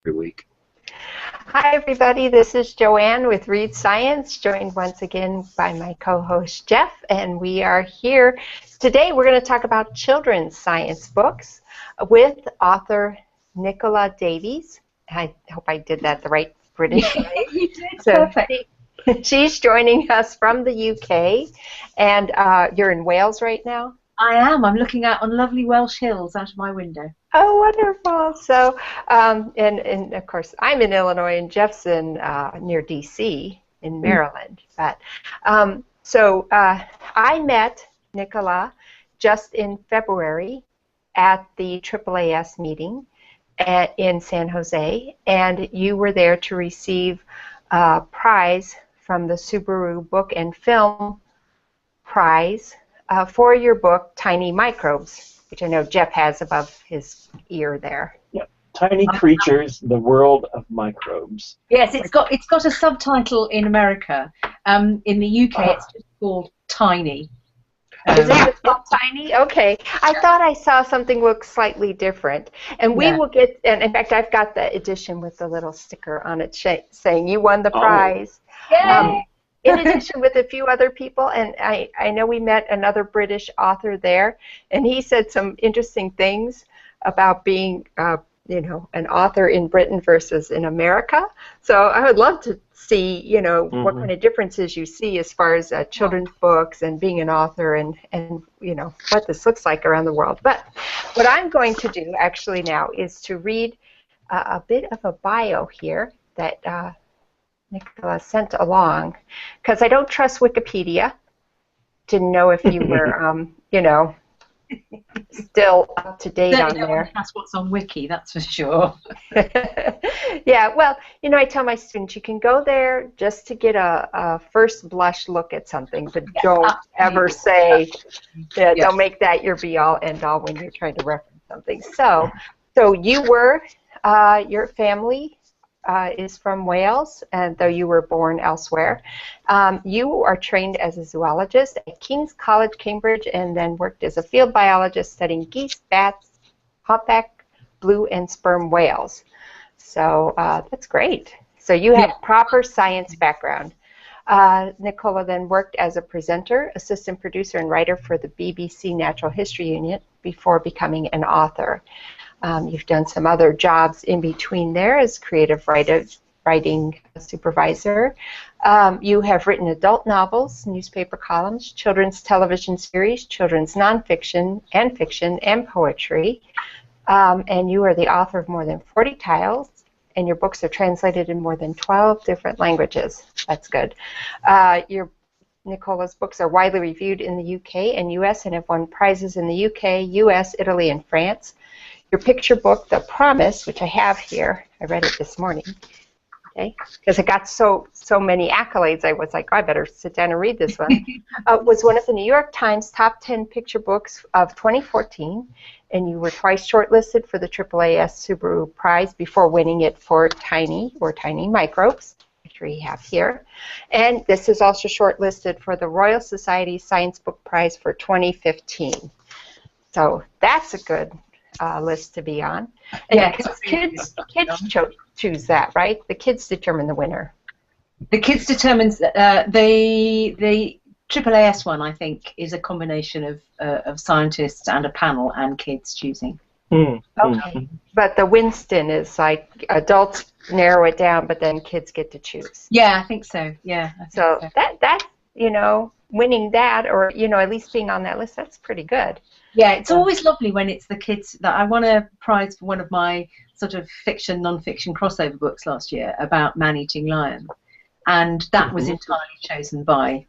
every week. Hi everybody, this is Joanne with Read Science, joined once again by my co-host Jeff, and we are here today. We're going to talk about children's science books with author Nicola Davies. I hope I did that the right British way. You did, perfect. She's joining us from the UK, and you're in Wales right now? I am. I'm looking out on lovely Welsh hills out of my window. Oh, wonderful. So, and of course, I'm in Illinois, and Jeff's in near D.C. in Maryland. But I met Nicola just in February at the AAAS meeting in San Jose, and you were there to receive a prize from the Subaru Book and Film Prize for your book, Tiny Microbes, which I know Jeff has above his ear there. Yep. Tiny Creatures, the World of Microbes. Yes, it's got a subtitle in America. In the UK, it's just called Tiny. Is it just called Tiny? Okay. I thought I saw something look slightly different. And we will get, and in fact, I've got the edition with the little sticker on it saying you won the prize. Yay! In addition with a few other people, and I know we met another British author there, and he said some interesting things about being, an author in Britain versus in America. So I would love to see, what kind of differences you see as far as children's books and being an author and what this looks like around the world. But what I'm going to do actually now is to read a bit of a bio here that Nicola sent along, because I don't trust Wikipedia. Didn't know if you were, still up to date on there. That's what's on Wiki, that's for sure. Yeah, well, I tell my students you can go there just to get a first blush look at something, but don't ever say, don't make that your be-all, end-all when you're trying to reference something. So you were, your family is from Wales, and though you were born elsewhere. You are trained as a zoologist at King's College, Cambridge, and then worked as a field biologist studying geese, bats, humpback, blue, and sperm whales. So that's great. So you have proper science background. Nicola then worked as a presenter, assistant producer, and writer for the BBC Natural History Unit before becoming an author. You've done some other jobs in between there as creative writing supervisor. You have written adult novels, newspaper columns, children's television series, children's nonfiction and fiction, and poetry. And you are the author of more than 40 titles, and your books are translated in more than 12 different languages. That's good. Nicola's books are widely reviewed in the UK and US and have won prizes in the UK, US, Italy, and France. Your picture book, The Promise, which I have here, I read it this morning, okay, because it got so many accolades, I was like, oh, I better sit down and read this one, was one of the New York Times top 10 picture books of 2014, and you were twice shortlisted for the AAAS Subaru Prize before winning it for Tiny Microbes, which we have here. And this is also shortlisted for the Royal Society Science Book Prize for 2015. So that's a good list to be on. And kids choose that, right? The kids determine the winner. The kids determines the AAAS one, I think, is a combination of scientists and a panel and kids choosing. Okay, but the Winston is like adults narrow it down, but then kids get to choose. Yeah, I think so. Yeah. So that winning that, or at least being on that list, that's pretty good. Yeah, it's always lovely when it's the kids. That I won a prize for one of my sort of fiction, non-fiction crossover books last year about man-eating lions, and that was entirely chosen by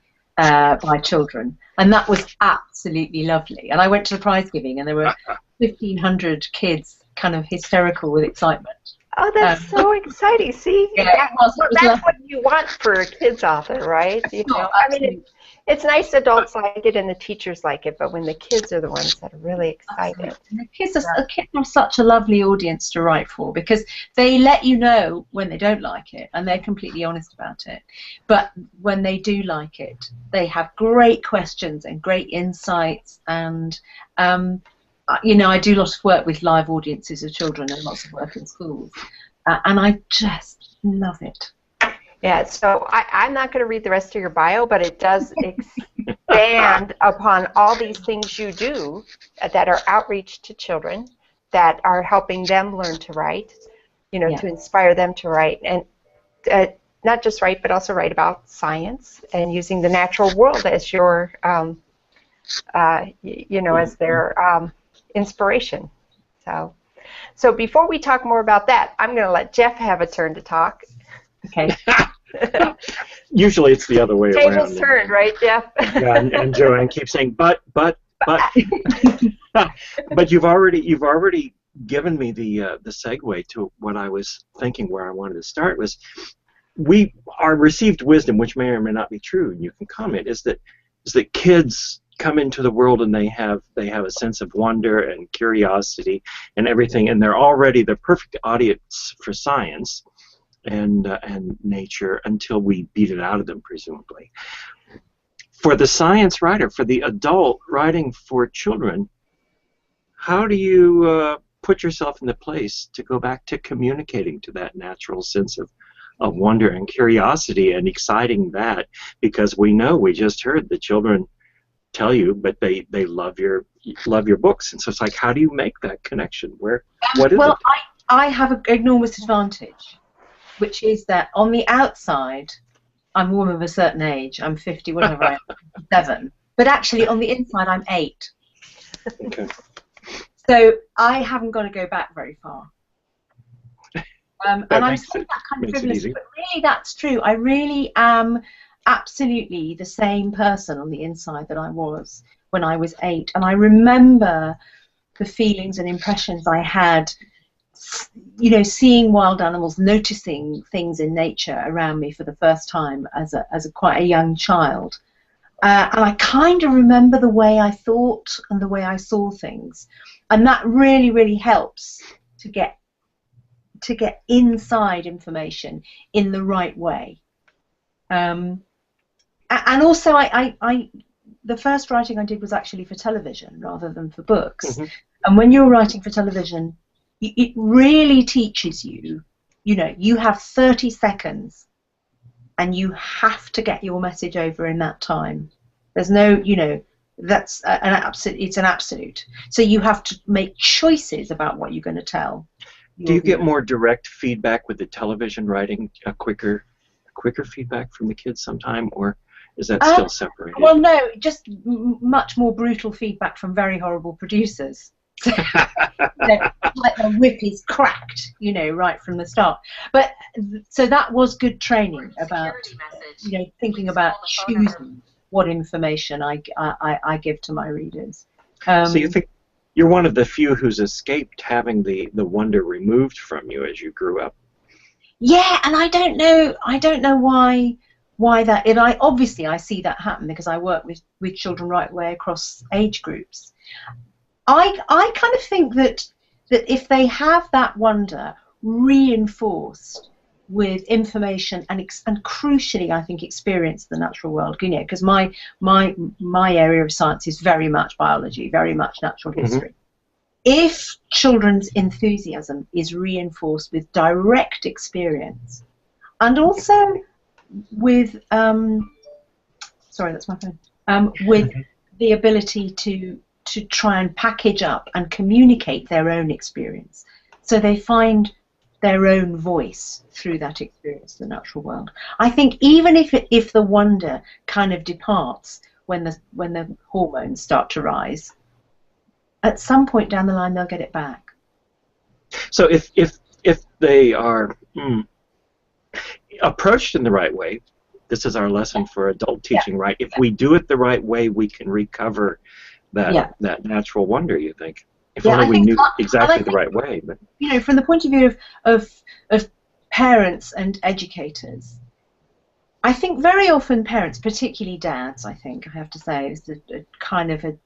children, and that was absolutely lovely. And I went to the prize giving, and there were 1,500 kids, kind of hysterical with excitement. Oh, that's so exciting! See, that's what you want for a kids author, right? I mean, it's nice adults like it and the teachers like it, but when the kids are the ones that are really excited. And the kids are such a lovely audience to write for, because they let you know when they don't like it, and they're completely honest about it. But when they do like it, they have great questions and great insights. And I do lots of work with live audiences of children and lots of work in schools. and I just love it. Yeah, so I'm not going to read the rest of your bio, but it does expand upon all these things you do that are outreach to children, that are helping them learn to write, you know, to inspire them to write, and not just write, but also write about science and using the natural world as your, you know, as their inspiration. So before we talk more about that, I'm going to let Jeff have a turn to talk. Okay. Usually it's the other way around. Table's turned, right, Jeff? Yeah, and Joanne keeps saying, but. But you've already given me the segue to what I was thinking. Where I wanted to start was, our received wisdom, which may or may not be true, and you can comment, is that kids come into the world and they have a sense of wonder and curiosity and everything, and they're already the perfect audience for science and nature until we beat it out of them, presumably. For the science writer, for the adult writing for children, how do you put yourself in the place to go back to communicating to that natural sense of wonder and curiosity and exciting that? Because we just heard the children tell you, but they love your books, and so it's like, how do you make that connection? What is it? Well, I have an enormous advantage, which is that on the outside, I'm a woman of a certain age. I'm 50, whatever I am, 57. But actually, on the inside, I'm 8. Okay. So I haven't got to go back very far. And I'm saying that kind of frivolously, but really that's true. I really am absolutely the same person on the inside that I was when I was 8. And I remember the feelings and impressions I had, you know, seeing wild animals, noticing things in nature around me for the first time as quite a young child. And I kind of remember the way I thought and the way I saw things. And that really, really helps to get inside information in the right way. And also, the first writing I did was actually for television rather than for books. Mm-hmm. And when you're writing for television, it really teaches you, you know, you have 30 seconds and you have to get your message over in that time. There's no, you know, that's it's an absolute. So you have to make choices about what you're going to tell. Do you get more direct feedback with the television writing, a quicker feedback from the kids sometime, or is that still separated? Well, no, just much more brutal feedback from very horrible producers. Like the whip is cracked, you know, right from the start. But so that was good training about, you know, thinking about choosing what information I give to my readers. So you think you're one of the few who's escaped having the wonder removed from you as you grew up? Yeah, and I don't know why that. And obviously I see that happen because I work with children right away across age groups. I kind of think that if they have that wonder reinforced with information and crucially, I think, experience of the natural world, you know, because my area of science is very much biology, very much natural history. Mm-hmm. If children's enthusiasm is reinforced with direct experience, and also with sorry, that's my phone. With the ability to try and package up and communicate their own experience, so they find their own voice through that experience of the natural world. I think even if the wonder kind of departs when the hormones start to rise, at some point down the line they'll get it back. So if they are approached in the right way, this is our lesson for adult teaching, right? If we do it the right way, we can recover that natural wonder, you think? If only we knew exactly the right way. But you know, from the point of view of parents and educators, I think very often parents, particularly dads, I have to say, is a kind of a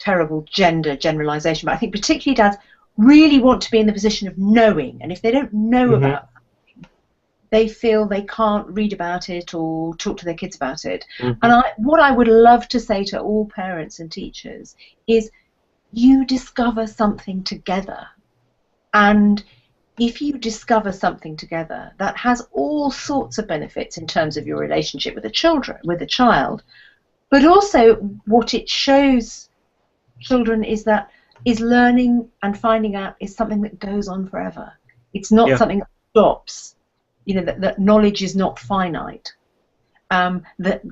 terrible gender generalization, but I think particularly dads really want to be in the position of knowing, and if they don't know about something, they feel they can't read about it or talk to their kids about it. And what I would love to say to all parents and teachers is, you discover something together, and if you discover something together that has all sorts of benefits in terms of your relationship with the child, but also what it shows children is that learning and finding out is something that goes on forever. It's not something that stops. You know, that knowledge is not finite. That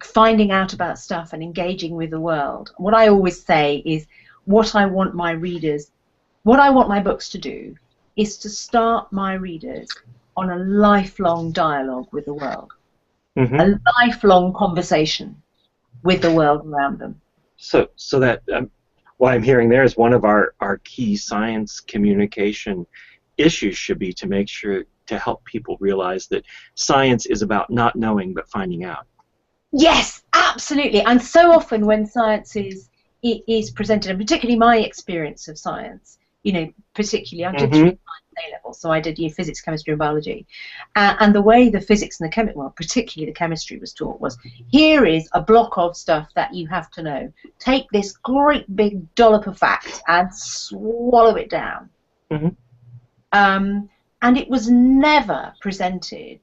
finding out about stuff and engaging with the world. What I always say is, what I want my books to do is to start my readers on a lifelong dialogue with the world, a lifelong conversation with the world around them. So that what I'm hearing there is one of our key science communication issues should be to make sure to help people realize that science is about not knowing but finding out. Yes, absolutely. And so often when science is presented, and particularly my experience of science, you know, particularly I did science A-level, so I did physics, chemistry, and biology, and the way the physics and particularly the chemistry was taught was, here is a block of stuff that you have to know. Take this great big dollop of facts and swallow it down. And it was never presented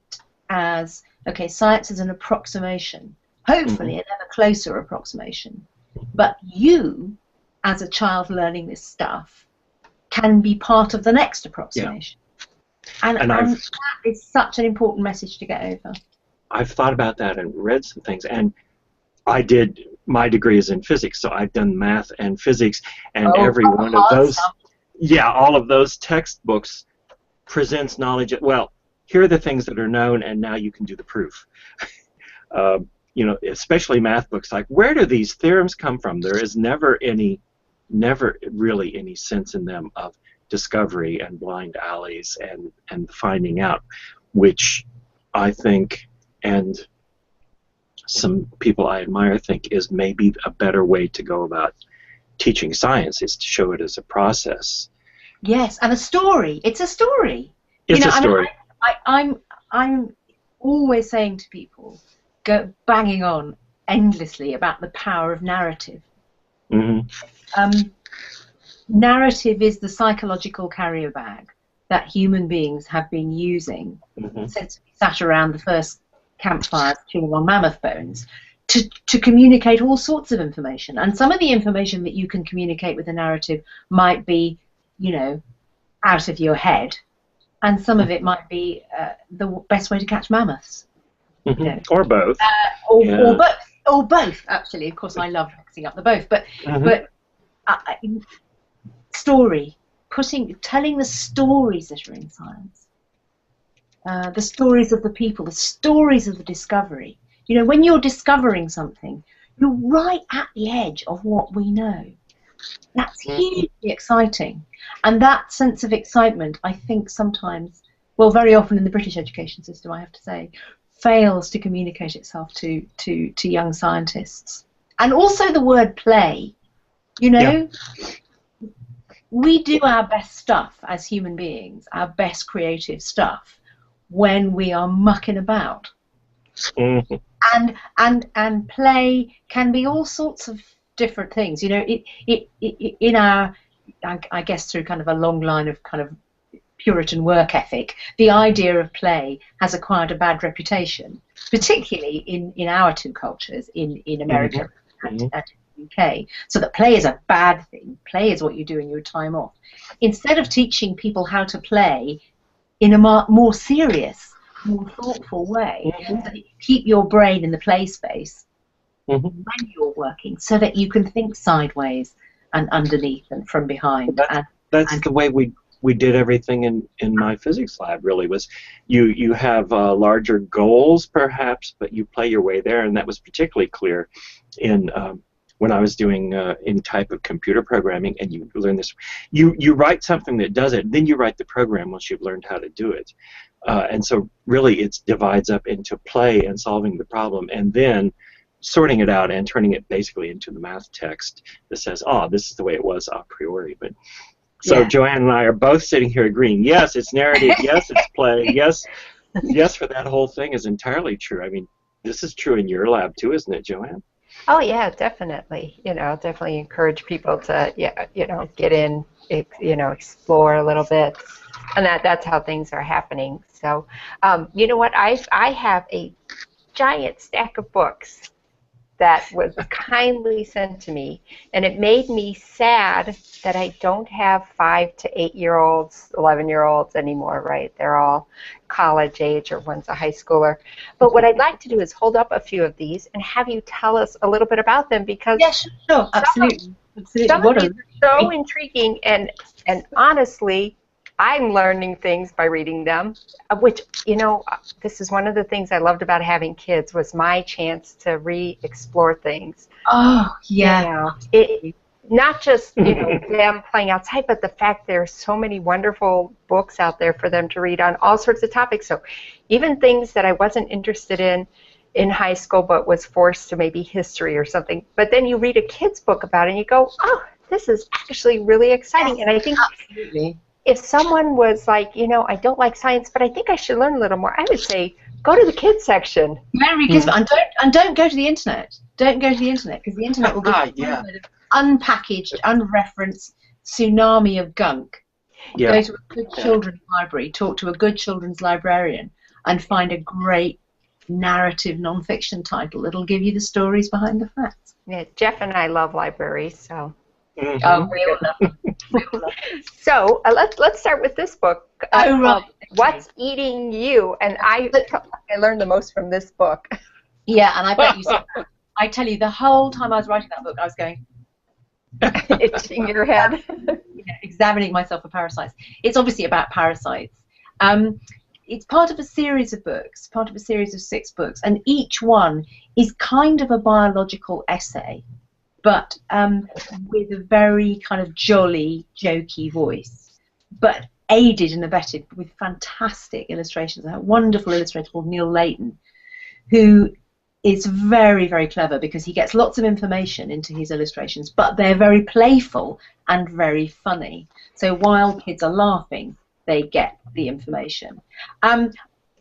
as, okay, science is an approximation, hopefully an ever closer approximation, but you, as a child learning this stuff, can be part of the next approximation. And that is such an important message to get over. I've thought about that and read some things, and my degree is in physics, so I've done math and physics, and every one of those, all of those textbooks presents knowledge. Well, here are the things that are known, and now you can do the proof. You know, especially math books, like, where do these theorems come from? There is never really any sense in them of discovery and blind alleys and finding out, which I think, and some people I admire think, is maybe a better way to go about teaching science, is to show it as a process. Yes, and a story. It's a story. It's a story. I'm always saying to people, banging on endlessly about the power of narrative. Narrative is the psychological carrier bag that human beings have been using since we sat around the first campfires chewing on mammoth bones to communicate all sorts of information. And some of the information that you can communicate with a narrative might be, you know, out of your head, and some of it might be the best way to catch mammoths. You know. Or both. Or both, actually. Of course, I love mixing up the both. But story, telling the stories that are in science, the stories of the people, the stories of the discovery. You know, when you're discovering something, you're right at the edge of what we know. That's hugely exciting, and that sense of excitement, I think sometimes, well, very often in the British education system, I have to say, fails to communicate itself to young scientists. And also the word play. You know, we do our best stuff as human beings, our best creative stuff, when we are mucking about. And play can be all sorts of different things. You know, in our, I guess through kind of a long line of kind of Puritan work ethic, the idea of play has acquired a bad reputation, particularly in our two cultures, in America and in the UK. So that play is a bad thing. Play is what you do in your time off. Instead of teaching people how to play in a more serious, more thoughtful way, so that you keep your brain in the play space when you're working, so that you can think sideways and underneath and from behind. That's the way we did everything in my physics lab, really, was you have larger goals perhaps, but you play your way there, and that was particularly clear in when I was doing in type of computer programming, and you learn this. You write something that does it, then you write the program once you've learned how to do it. And so really it divides up into play and solving the problem, and then sorting it out and turning it basically into the math text that says, oh, this is the way it was a priori. But so Joanne and I are both sitting here agreeing, yes, it's narrative, yes, it's play, yes, for that whole thing is entirely true. I mean, this is true in your lab too, isn't it, Joanne? Oh yeah, definitely. You know, definitely encourage people to, you know, get in, you know, explore a little bit. And that's how things are happening. So, you know what? I have a giant stack of books that was kindly sent to me, and it made me sad that I don't have 5 to 8-year-olds, 11-year-olds anymore, right? They're all college age, or one's a high schooler. But what I'd like to do is hold up a few of these and have you tell us a little bit about them, because sure, absolutely. Some of these are so intriguing, and honestly, I'm learning things by reading them, which, you know, this is one of the things I loved about having kids, was my chance to re-explore things. Oh, yeah. You know, not just, you know, them playing outside, but the fact there are so many wonderful books out there for them to read on all sorts of topics. So even things that I wasn't interested in high school, but was forced to, maybe history or something. But then you read a kid's book about it and you go, oh, this is actually really exciting. And I think if someone was like, you know, I don't like science, but I think I should learn a little more, I would say, go to the kids section. And don't go to the internet. Don't go to the internet, because the internet will be unpackaged, unreferenced tsunami of gunk. Go to a good children's library, talk to a good children's librarian, and find a great narrative non-fiction title that'll give you the stories behind the facts. Yeah, Jeff and I love libraries, so. Oh, we all love them. So let's start with this book. What's Eating You? And I learned the most from this book. Yeah, and I bet you saw that. I tell you, the whole time I was writing that book, I was going, itching your head. Examining myself for parasites. It's obviously about parasites. It's part of a series of books, part of a series of 6 books, and each one is kind of a biological essay, but with a very kind of jolly, jokey voice, but aided and abetted with fantastic illustrations. A wonderful illustrator called Neil Layton, who is very, very clever, because he gets lots of information into his illustrations, but they're very playful and very funny. So while kids are laughing, they get the information.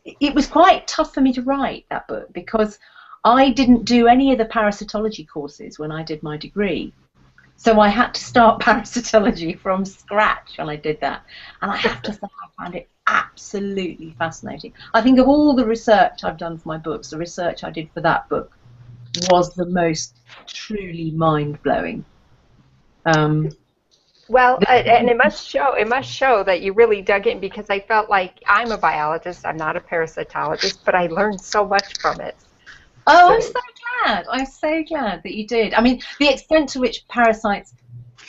It was quite tough for me to write that book, because I didn't do any of the parasitology courses when I did my degree. So I had to start parasitology from scratch when I did that. And I have to say, I found it absolutely fascinating. I think of all the research I've done for my books, the research I did for that book was the most truly mind-blowing. Well, and it must show that you really dug in, because I felt like, I'm a biologist, I'm not a parasitologist, but I learned so much from it. Oh, I'm so glad. I'm so glad that you did. I mean, the extent to which parasites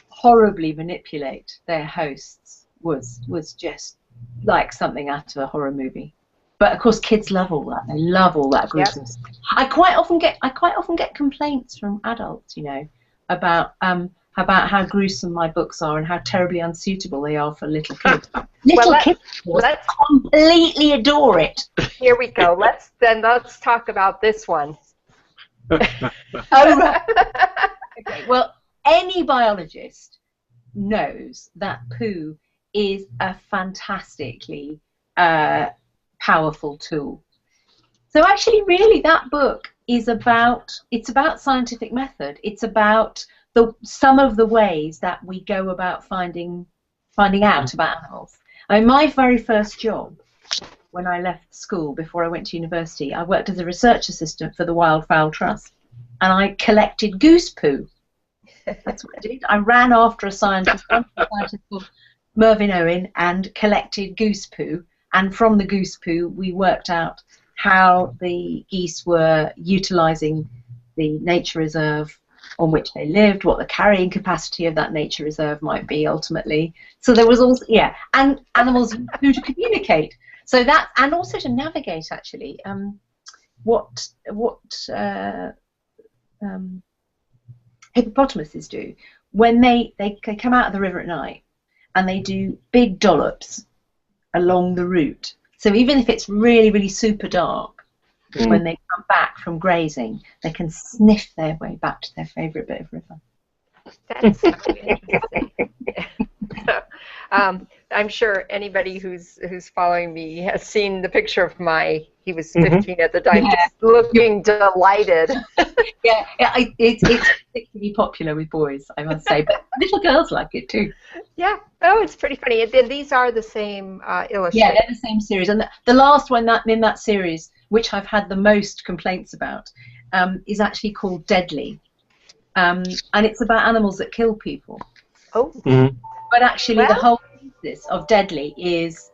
horribly manipulate their hosts was just like something out of a horror movie. But of course, kids love all that. They love all that gruesome stuff. I quite often get complaints from adults, you know, about how gruesome my books are and how terribly unsuitable they are for little kids. Kids completely adore it. Here we go. Let's talk about this one. Oh, right. Okay. Well, any biologist knows that poo is a fantastically powerful tool. So actually, really, that book is about scientific method. It's about some of the ways that we go about finding out about animals. I mean, my very first job when I left school, before I went to university, I worked as a research assistant for the Wildfowl Trust, and I collected goose poo. That's what I did. I ran after a scientist called Mervyn Owen and collected goose poo, and from the goose poo we worked out how the geese were utilising the nature reserve on which they lived, what the carrying capacity of that nature reserve might be ultimately. So there was also, and animals who to communicate. So that, and also to navigate actually, what hippopotamuses do when they come out of the river at night, and they do big dollops along the route. So even if it's really, really super dark, when they come back from grazing, they can sniff their way back to their favourite bit of river. That's so interesting. I'm sure anybody who's following me has seen the picture of he was 15 at the time, just looking delighted. It's particularly popular with boys, I must say, but little girls like it too. Yeah. Oh, it's pretty funny. And these are the same illustrators. Yeah, they're the same series. And the last one in that series, which I've had the most complaints about, is actually called Deadly. And it's about animals that kill people. Oh. Mm-hmm. But actually, the whole thesis of Deadly is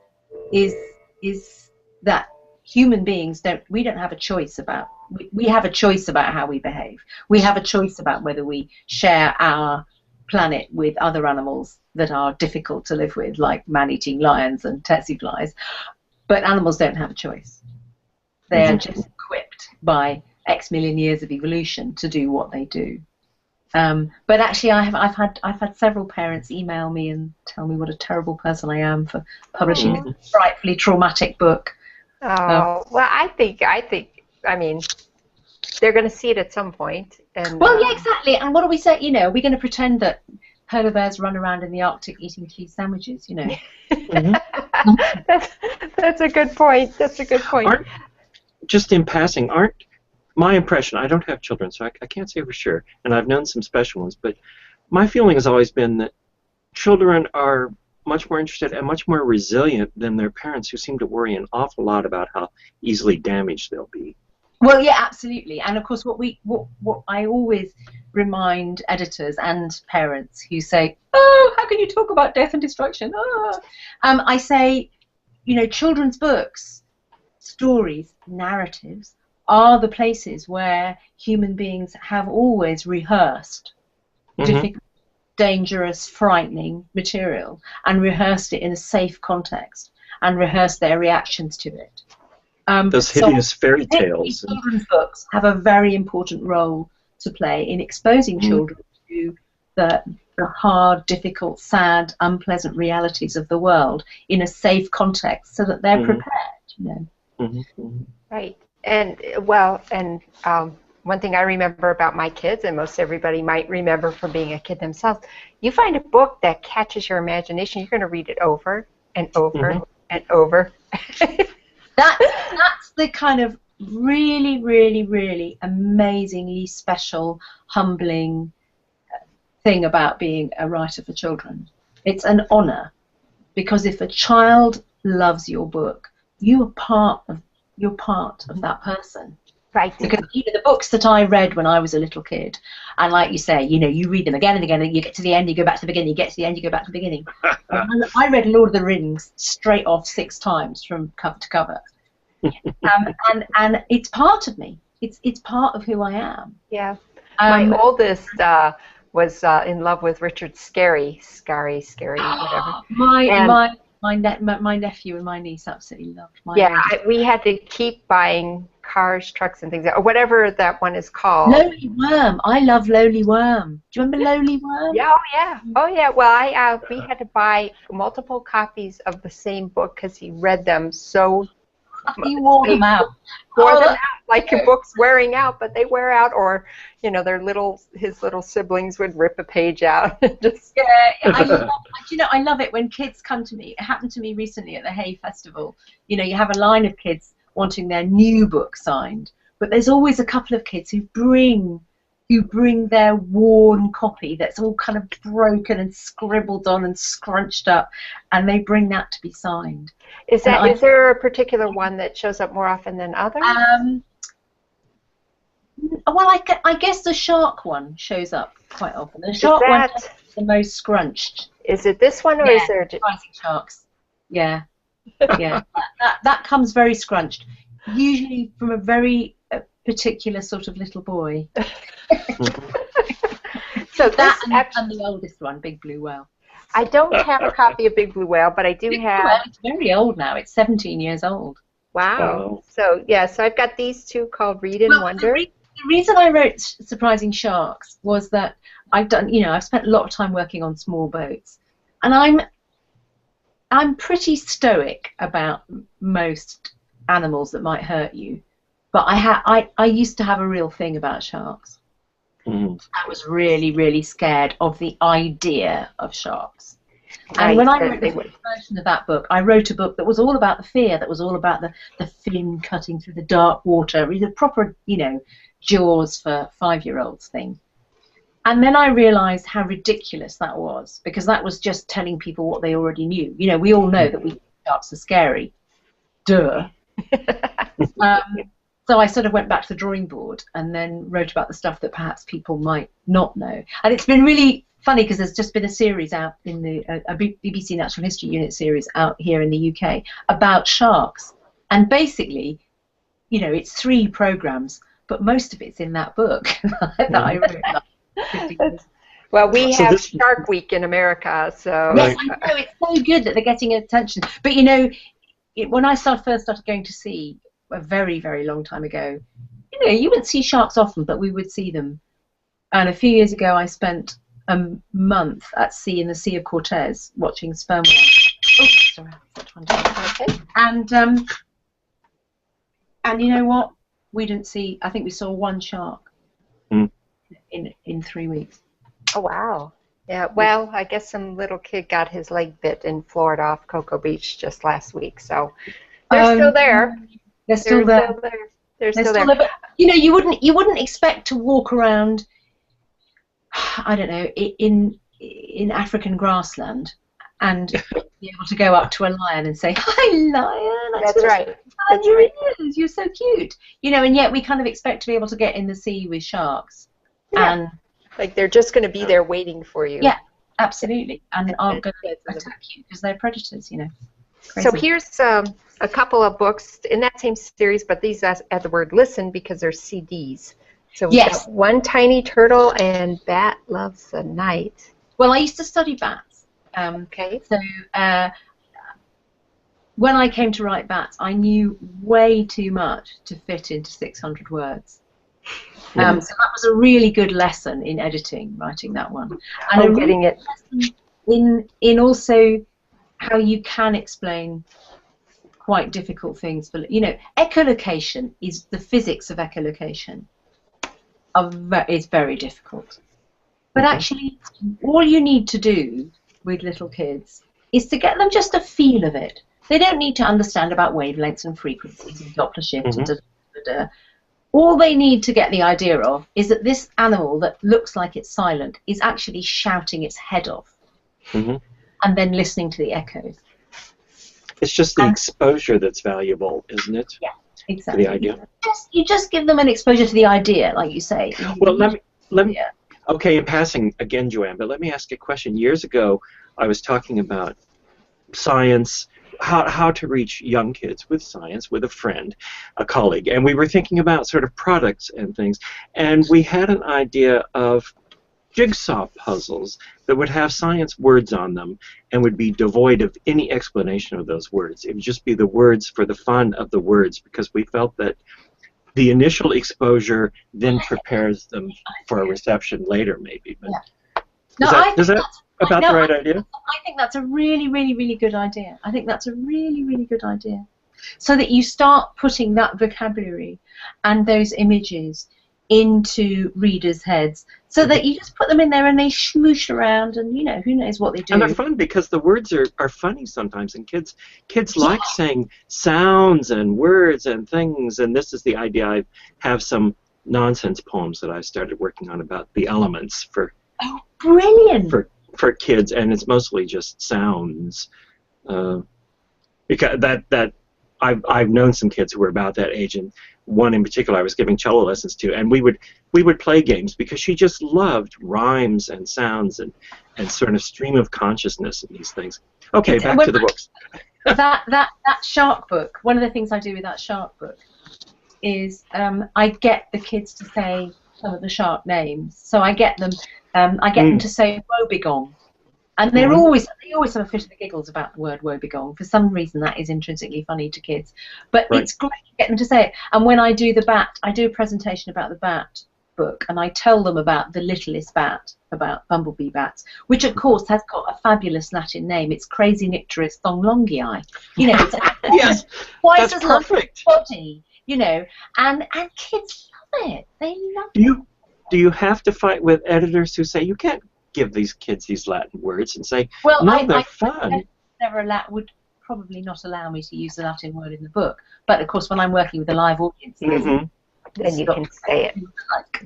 that human beings we don't have a choice about. We have a choice about how we behave. We have a choice about whether we share our planet with other animals that are difficult to live with, like man-eating lions and tsetse flies. But animals don't have a choice. They are just equipped by X million years of evolution to do what they do. But actually, I've had several parents email me and tell me what a terrible person I am for publishing a frightfully traumatic book. Oh, well, I mean, they're going to see it at some point. And well, yeah, exactly. And what do we say? You know, we're going to pretend that polar bears run around in the Arctic eating cheese sandwiches. You know. That's a good point. That's a good point. Just in passing, my impression, I don't have children, so I can't say for sure, and I've known some special ones, but my feeling has always been that children are much more interested and much more resilient than their parents, who seem to worry an awful lot about how easily damaged they'll be. Well, yeah, absolutely. And of course, what I always remind editors and parents who say, "Oh, how can you talk about death and destruction?" I say, you know, children's books, stories, narratives are the places where human beings have always rehearsed difficult, dangerous, frightening material and rehearsed it in a safe context and rehearsed their reactions to it. Those hideous fairy tales. Children's books have a very important role to play in exposing children to the hard, difficult, sad, unpleasant realities of the world in a safe context so that they're prepared, you know. Right. And one thing I remember about my kids, and most everybody might remember from being a kid themselves, you find a book that catches your imagination, you're going to read it over and over and over. That's the kind of really, really, really amazingly special, humbling thing about being a writer for children. It's an honor, because if a child loves your book, you're part of that person. Right. Because the books that I read when I was a little kid, and like you say, you know, you read them again and again, and you get to the end, you go back to the beginning, you get to the end, you go back to the beginning. I read Lord of the Rings straight off 6 times from cover to cover. And it's part of me. It's part of who I am. Yeah. My oldest was in love with Richard Scarry, whatever. My nephew and my niece absolutely loved mine. Yeah, we had to keep buying cars, trucks, and things, or whatever that one is called. Lowly Worm. I love Lowly Worm. Do you remember Lowly Worm? Yeah, oh yeah. Well, we had to buy multiple copies of the same book because he read them so. He wore them out. Like your book's wearing out, but they wear out, or you know, his little siblings would rip a page out. Just I love it when kids come to me. It happened to me recently at the Hay Festival. You know, you have a line of kids wanting their new book signed, but there's always a couple of kids who bring their worn copy that's all kind of broken and scribbled on and scrunched up, and they bring that to be signed. Is there a particular one that shows up more often than others? Well, I guess the shark one shows up quite often. The shark one is the most scrunched. Is it this one, or is there Surprising Sharks? Yeah, yeah. that comes very scrunched, usually from a very particular sort of little boy. So that and the oldest one, Big Blue Whale. I don't have a copy of Big Blue Whale, but I do have. It's very old now. It's 17 years old. Wow. So so I've got these two called Read and Wonder. The reason I wrote Surprising Sharks was that I've spent a lot of time working on small boats, and I'm pretty stoic about most animals that might hurt you, but I used to have a real thing about sharks. I was really, really scared of the idea of sharks. And when I wrote the first version of that book, I wrote a book that was all about the fear, that was all about the fin cutting through the dark water. It was a proper, you know, Jaws for 5-year-olds thing. And then I realised how ridiculous that was, because that was just telling people what they already knew. You know, we all know that sharks are scary. Duh. So I sort of went back to the drawing board and then wrote about the stuff that perhaps people might not know. And it's been really funny because there's just been a series out in the a BBC Natural History Unit series out here in the UK about sharks. And basically, you know, it's 3 programmes, but most of it's in that book that I wrote. Well, we have Shark Week in America, so... Yes, I know, it's so good that they're getting attention. But, you know, when I first started going to sea a very, very long time ago, you know, you wouldn't see sharks often, but we would see them. And a few years ago, I spent a month at sea in the Sea of Cortez watching sperm whales. Oh, sorry, that one down. Okay. And you know what? We didn't see, I think we saw 1 shark in 3 weeks. Oh, wow. Yeah, well, I guess some little kid got his leg bit in Florida off Cocoa Beach just last week, so they're still there. They're still there. They're still there. But, you know, you wouldn't expect to walk around, I don't know, in African grassland and be able to go up to a lion and say, "Hi, lion." That's right. That's right. You're so cute. You know, and yet we kind of expect to be able to get in the sea with sharks. Yeah. And like they're just going to be there waiting for you. Yeah, absolutely. And aren't going to attack you because they're predators, you know. Crazy. So here's a couple of books in that same series, but these add the word listen because they're CDs. So we've got One Tiny Turtle and Bat Loves the Night. Well, I used to study bats. Okay. So when I came to write bats, I knew way too much to fit into 600 words. So that was a really good lesson in editing, writing that one. And getting it. In also how you can explain quite difficult things. But, you know, echolocation is the physics of echolocation. Is very difficult. But actually, all you need to do with little kids is to get them just a feel of it. They don't need to understand about wavelengths and frequencies and Doppler shift and all they need to get the idea of is that this animal that looks like it's silent is actually shouting its head off and then listening to the echoes. It's just the exposure that's valuable, isn't it? Yeah, exactly. The idea. You just give them an exposure to the idea, like you say. Well, let me. Okay, in passing again, Joanne, but let me ask you a question. Years ago, I was talking about science. How to reach young kids with science with a friend, a colleague, and we were thinking about sort of products and things, and we had an idea of jigsaw puzzles that would have science words on them and would be devoid of any explanation of those words. It would just be the words for the fun of the words, because we felt that the initial exposure then prepares them for a reception later, maybe. But is that about the right idea? I think that's a really, really, really good idea. I think that's a really, really good idea. So that you start putting that vocabulary and those images into readers' heads, so that you just put them in there and they smoosh around, and you know, who knows what they do. And they're fun because the words are funny sometimes, and kids like saying sounds and words and things. And this is the idea. I have some nonsense poems that I started working on about the elements for. Oh, brilliant! For kids, and it's mostly just sounds, because that I've known some kids who were about that age, and one in particular I was giving cello lessons to, and we would play games because she just loved rhymes and sounds and sort of stream of consciousness and these things. Okay, back to the books. that shark book. One of the things I do with that shark book is I get the kids to say some of the shark names. So I get them. I get them to say woebegong, and they always have a fit of the giggles about the word woebegong. For some reason, that is intrinsically funny to kids, but it's great to get them to say it. And when I do the bat, I do a presentation about the bat book, and I tell them about the littlest bat, about bumblebee bats, which of course has got a fabulous Latin name. It's Crasinipterus thonglongii. You know, it's yes, twice that's as long perfect. Body. You know, and kids love it. They love it. Do you have to fight with editors who say you can't give these kids these Latin words and say, well, no, they're I fun. would probably not allow me to use the Latin word in the book. But of course, when I'm working with a live audience, then you can say it. Like.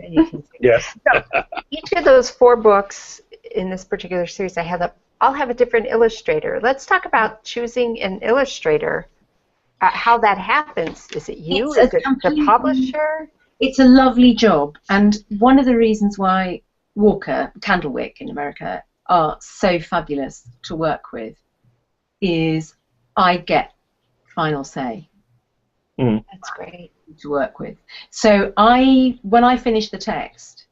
Yes. So, each of those 4 books in this particular series I'll have a different illustrator. Let's talk about choosing an illustrator. How that happens. Is it you? Is it the publisher? It's a lovely job, and one of the reasons why Candlewick in America are so fabulous to work with is I get final say. That's great. To work with. So when I finish the text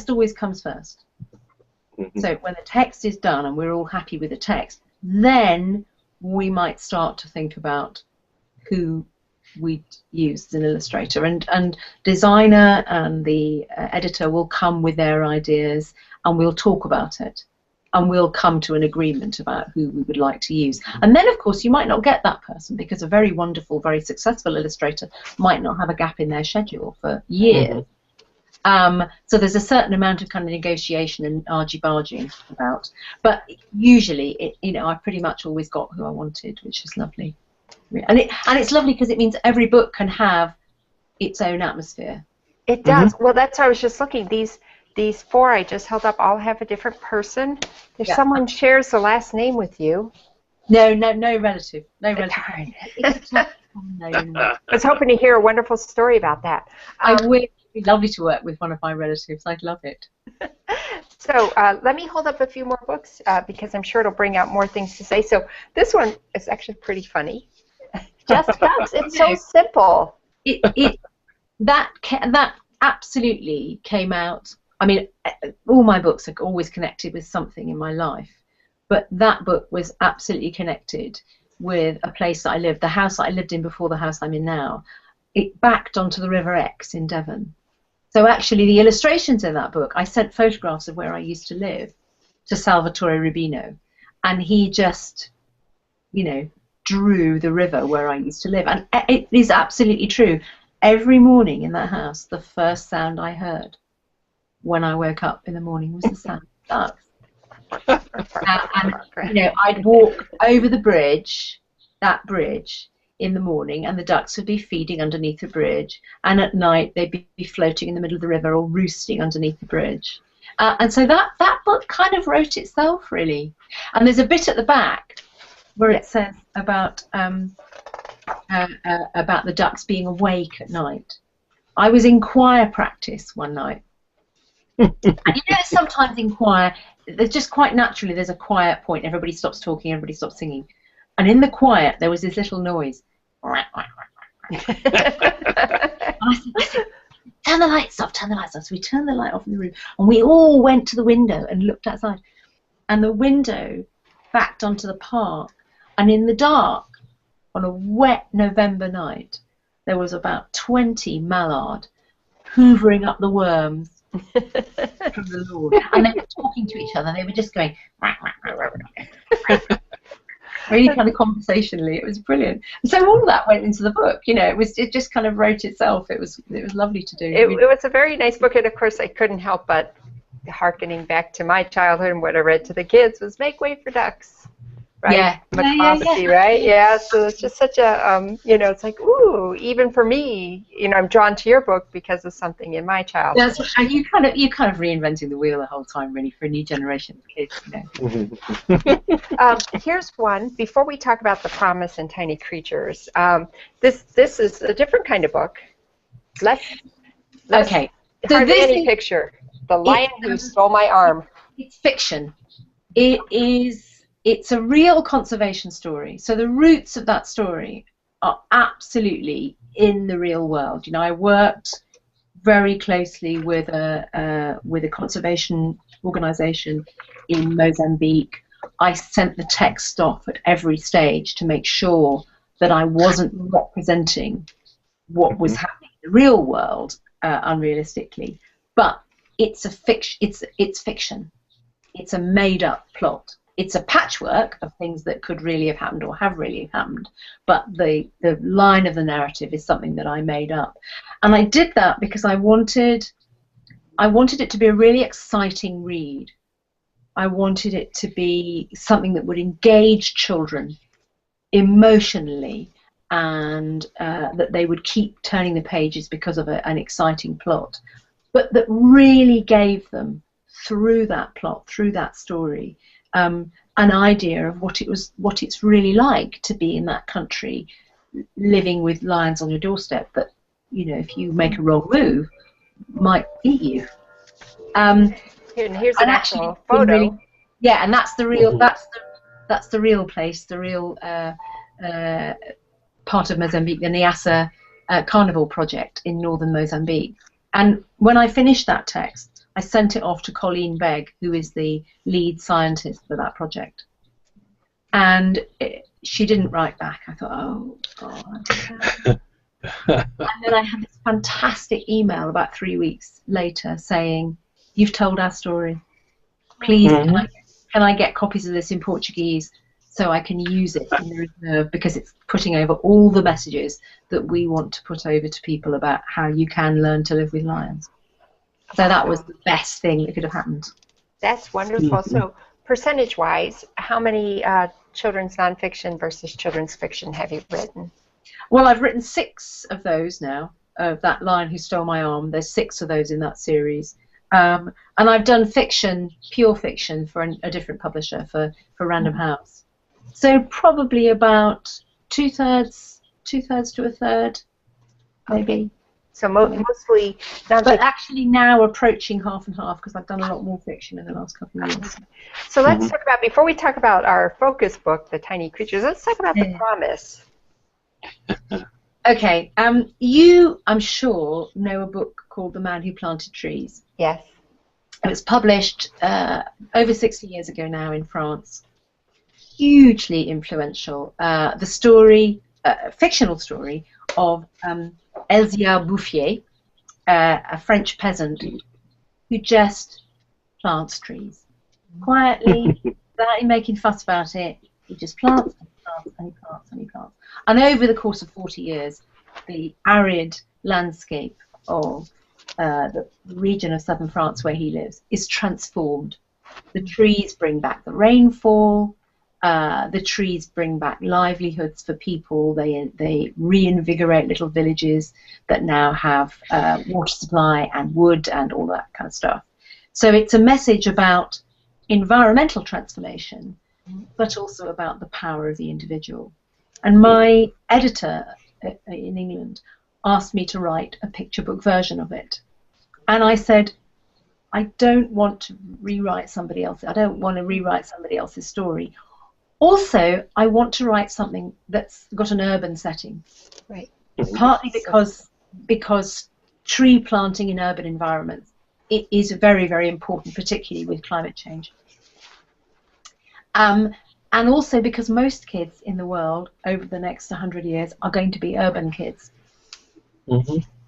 always comes first. So when the text is done and we're all happy with the text, then we might start to think about who we'd use as an illustrator, and designer and the editor will come with their ideas, and we'll talk about it, and we'll come to an agreement about who we would like to use. And then, of course, you might not get that person, because a very wonderful, very successful illustrator might not have a gap in their schedule for years. So there's a certain amount of kind of negotiation and argy-bargying about. But usually, I pretty much always got who I wanted, which is lovely. And it's lovely because it means every book can have its own atmosphere. It does. Well, that's how I was just looking. These 4 I just held up all have a different person. If someone shares the last name with you. No relative. No relative. I was hoping to hear a wonderful story about that. It would be lovely to work with one of my relatives. I'd love it. So let me hold up a few more books because I'm sure it'll bring out more things to say. So this one is actually pretty funny. Just Ducks. It's so simple. That absolutely came out. I mean, all my books are always connected with something in my life, but that book was absolutely connected with a place that I lived, the house that I lived in before the house I'm in now. It backed onto the River Exe in Devon. So actually the illustrations in that book, I sent photographs of where I used to live to Salvatore Rubino, and he just, drew the river where I used to live. And it is absolutely true. Every morning in that house, the first sound I heard when I woke up in the morning was the sound of ducks. I'd walk over the bridge, that bridge, in the morning, and the ducks would be feeding underneath the bridge, and at night they'd be floating in the middle of the river or roosting underneath the bridge. And so that book kind of wrote itself, really. And there's a bit at the back where it says about the ducks being awake at night. I was in choir practice one night. And sometimes in choir, there's just quite naturally, there's a quiet point. Everybody stops talking, everybody stops singing. And in the quiet, there was this little noise. And I said, turn the lights off, turn the lights off. So we turned the light off in the room, and we all went to the window and looked outside. And the window backed onto the park. And in the dark, on a wet November night, there was about 20 mallard hoovering up the worms from the lawn. And they were talking to each other. They were just going, really kind of conversationally. It was brilliant. And so all that went into the book. It just kind of wrote itself. It was lovely to do. It was a very nice book, and of course I couldn't help but hearkening back to my childhood, and what I read to the kids was Make Way for Ducks. Right? Yeah. McCloskey, right? Yeah. So it's just such a, it's like, ooh, even for me, I'm drawn to your book because of something in my childhood. Yes, and you kind of reinventing the wheel the whole time, really, for a new generation of kids. Here's one. Before we talk about The Promise and Tiny Creatures, this is a different kind of book. Okay. So any picture. The Lion Who Stole My Arm. It's fiction. It's a real conservation story. So the roots of that story are absolutely in the real world. I worked very closely with a conservation organization in Mozambique. I sent the text off at every stage to make sure that I wasn't representing what was happening in the real world unrealistically. But it's a fiction. It's fiction. It's a made-up plot. It's a patchwork of things that could really have happened or have really happened, but the line of the narrative is something that I made up. And I did that because I wanted it to be a really exciting read I wanted it to be something that would engage children emotionally, and that they would keep turning the pages because of an exciting plot, but that really gave them, through that plot, through that story, an idea of what it's really like to be in that country, living with lions on your doorstep that, you know, if you make a wrong move, might eat you. And here's an actual photo. Really, yeah, and that's the real. Mhm. That's the real place, the real part of Mozambique, the Niassa Carnival project in northern Mozambique. And when I finished that text, I sent it off to Colleen Begg, who is the lead scientist for that project. And she didn't write back. I thought, oh, God. And then I had this fantastic email about 3 weeks later saying, "You've told our story. Please, can I get copies of this in Portuguese so I can use it in the reserve, because it's putting over all the messages that we want to put over to people about how you can learn to live with lions." So that was the best thing that could have happened. That's wonderful. So percentage-wise, how many children's nonfiction versus children's fiction have you written? Well, I've written 6 of those now. That Lion Who Stole My Arm, there's 6 of those in that series. And I've done fiction, pure fiction, for a different publisher, for Random House. So probably about 2/3 to a third, maybe. So mostly But actually now approaching half and half, because I've done a lot more fiction in the last couple of years. So let's talk about, before we talk about our focus book, The Tiny Creatures, let's talk about The Promise. Okay, you, I'm sure, know a book called The Man Who Planted Trees. Yes. It was published over 60 years ago now in France. Hugely influential. The story, fictional story, of Elzia Bouffier, a French peasant who just plants trees. Quietly, without making fuss about it, he just plants and plants and he plants and he plants. And over the course of 40 years, the arid landscape of the region of southern France where he lives is transformed. The trees bring back the rainfall. The trees bring back livelihoods for people. They reinvigorate little villages that now have water supply and wood and all that kind of stuff. So it's a message about environmental transformation, but also about the power of the individual. And my editor in England asked me to write a picture book version of it. And I said, I don't want to rewrite somebody else's. I don't want to rewrite somebody else's story. Also, I want to write something that's got an urban setting. Right. Partly because tree planting in urban environments, it is very, very important, particularly with climate change. And also because most kids in the world over the next 100 years are going to be urban kids.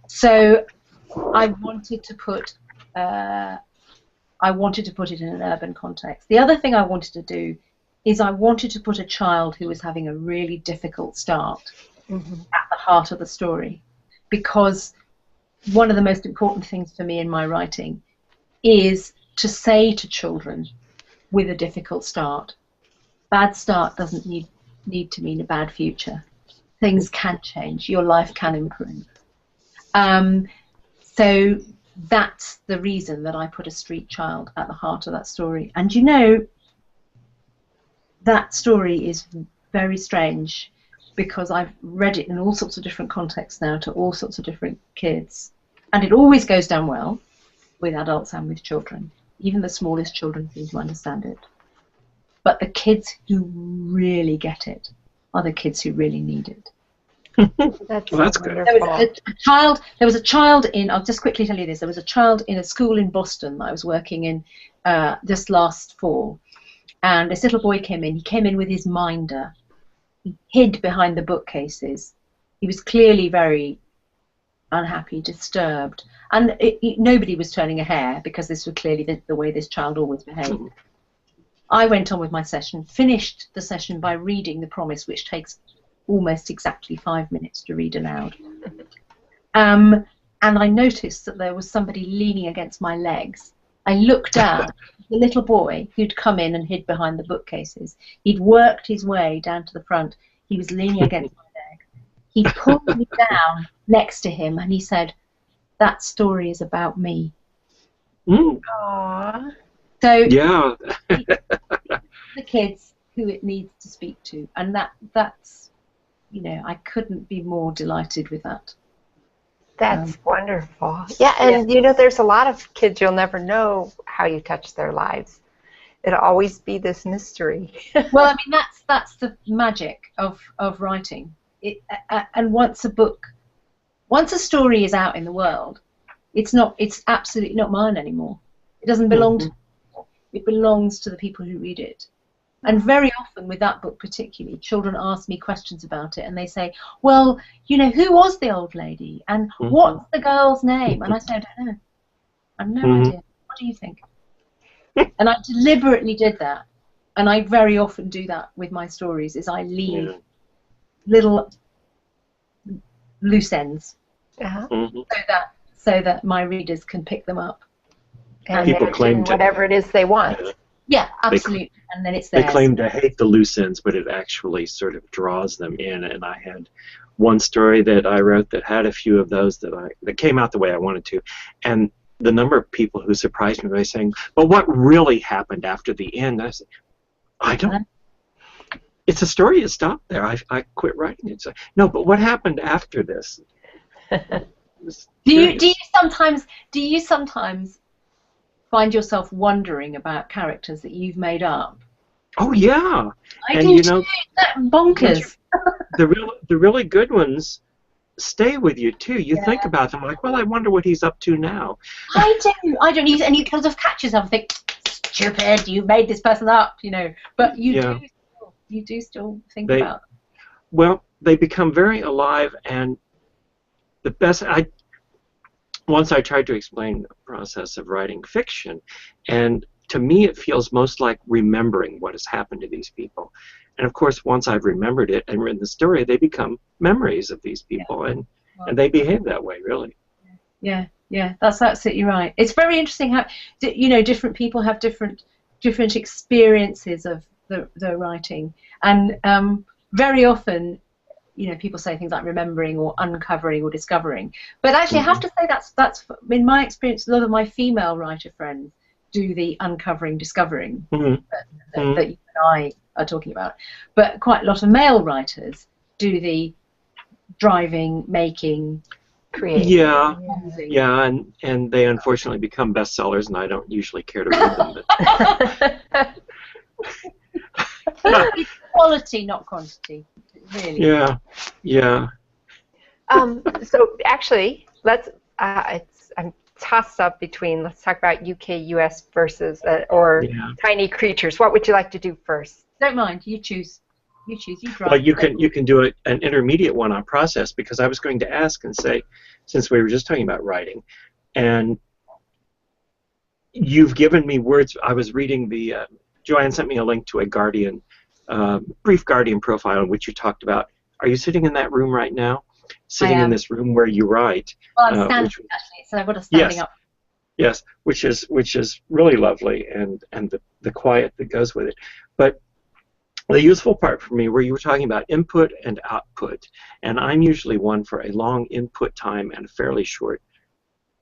So I wanted to put it in an urban context. The other thing I wanted to do is I wanted to put a child who was having a really difficult start at the heart of the story, because one of the most important things for me in my writing is to say to children with a difficult start, bad start doesn't need to mean a bad future. Things can change. Your life can improve. So that's the reason that I put a street child at the heart of that story. And you know, that story is very strange, because I've read it in all sorts of different contexts now to all sorts of different kids. And it always goes down well with adults and with children. Even the smallest children seem to understand it. But the kids who really get it are the kids who really need it. That's good. There was a child in, I'll just quickly tell you this, there was a child in a school in Boston that I was working in just last fall. And this little boy came in. He came in with his minder. He hid behind the bookcases. He was clearly very unhappy, disturbed. And nobody was turning a hair, because this was clearly the way this child always behaved. I went on with my session, finished the session by reading The Promise, which takes almost exactly 5 minutes to read aloud. And I noticed that there was somebody leaning against my legs I looked down. The little boy who'd come in and hid behind the bookcases. He'd worked his way down to the front. He was leaning against my leg. He pulled me down next to him and he said, "That story is about me." Aww. So Yeah. the kids who it needs to speak to, and that's, you know, I couldn't be more delighted with that. That's wonderful. Yeah, and you know, there's a lot of kids you'll never know how you touch their lives. It'll always be this mystery. Well, I mean, that's the magic of writing. And once a story is out in the world, it's absolutely not mine anymore. It doesn't belong to me. It belongs to the people who read it. And very often with that book particularly, children ask me questions about it and they say, well, you know, who was the old lady? And what's the girl's name? And I say, I don't know. I have no idea. What do you think? And I deliberately did that. And I very often do that with my stories, is I leave little loose ends so that my readers can pick them up. And people claim to whatever it is they want. Yeah, absolutely. And then it's theirs. They claim to hate the loose ends, but it actually sort of draws them in. And I had one story that I wrote that had a few of those that came out the way I wanted to. And the number of people who surprised me by saying, "Well, what really happened after the end?" I said, "I don't. It's a story. It stopped there. I quit writing it." So, no, but what happened after this? Do you sometimes find yourself wondering about characters that you've made up? Oh yeah, I do too. Bonkers. The really good ones stay with you too. You think about them like, well, I wonder what he's up to now. I do. And you kind of catch yourself and think, stupid, you made this person up, you know. But you do still think about them. Well, they become very alive, and the best. Once I tried to explain the process of writing fiction, and to me it feels most like remembering what has happened to these people. And of course, once I've remembered it and written the story, they become memories of these people, and they behave that way, really. Yeah, that's absolutely right. It's very interesting how, you know, different people have different experiences of the writing, and very often, you know, people say things like remembering or uncovering or discovering. But actually, I have to say that's in my experience, a lot of my female writer friends do the uncovering, discovering that you and I are talking about. But quite a lot of male writers do the driving, making, creating. Yeah, and they unfortunately become bestsellers, and I don't usually care to read them. But It's quality, not quantity. Really. Yeah. So actually, I'm tossed up between. Let's talk about UK, US versus Tiny Creatures. What would you like to do first? Don't mind. You choose. You drive. Well, you can do an intermediate one on process, because I was going to ask and say, since we were just talking about writing, and you've given me words. I was reading Joanne sent me a link to a Guardian. Brief Guardian profile in which you talked about. Are you sitting in that room right now? Sitting in this room where you write. Well, I'm standing actually, so I've got a standing up. Yes, which is really lovely, and the quiet that goes with it. But the useful part for me, where you were talking about input and output, and I'm usually one for a long input time and a fairly short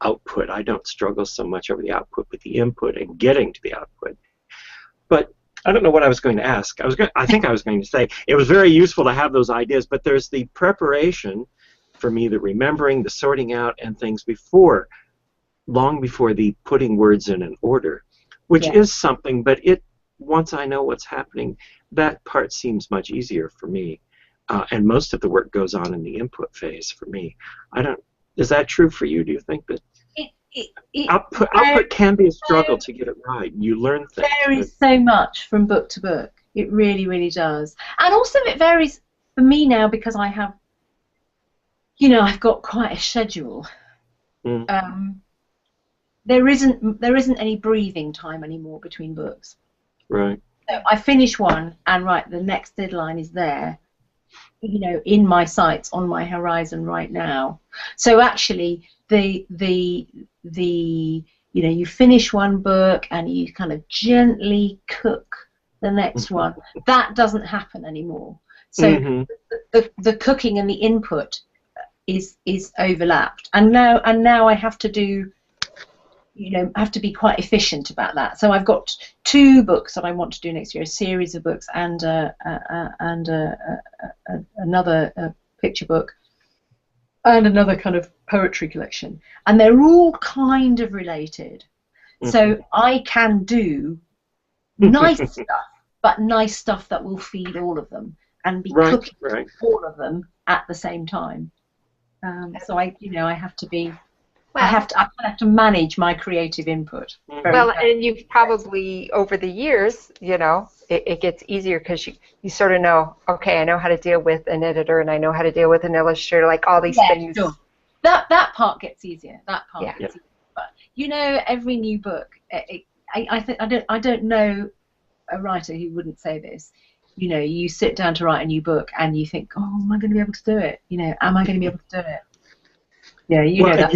output. I don't struggle so much over the output, but the input and getting to the output. But I don't know what I was going to ask. I think I was going to say it was very useful to have those ideas, but there's the preparation for me, the remembering, the sorting out, and things long before the putting words in an order, which is something. But once I know what's happening, that part seems much easier for me, and most of the work goes on in the input phase for me. Is that true for you? Do you think that? Output can be a struggle to get it right. You learn things. It varies so much from book to book. It really, really does. And also it varies for me now, because I have, you know, I've got quite a schedule. There isn't any breathing time anymore between books. Right. So I finish one, and the next deadline is there, you know, in my sights, on my horizon right now. So actually, the you know, you finish one book and you kind of gently cook the next one. That doesn't happen anymore. So the cooking and the input is overlapped, and now I have to do, you know, I have to be quite efficient about that. So I've got 2 books that I want to do next year, a series of books and another picture book and another kind of poetry collection, and they're all kind of related. So I can do nice stuff, but nice stuff that will feed all of them and be cooking all of them at the same time. So I have to be. Well, I have to manage my creative input. Well, and you've probably, over the years, you know, it gets easier because you sort of know, okay, I know how to deal with an editor and I know how to deal with an illustrator, like all these things. Sure. That part gets easier. That part gets easier. But, you know, every new book, I don't know a writer who wouldn't say this. You know, you sit down to write a new book and you think, oh, am I going to be able to do it? You know, am I going to be able to do it? Yeah, you know that.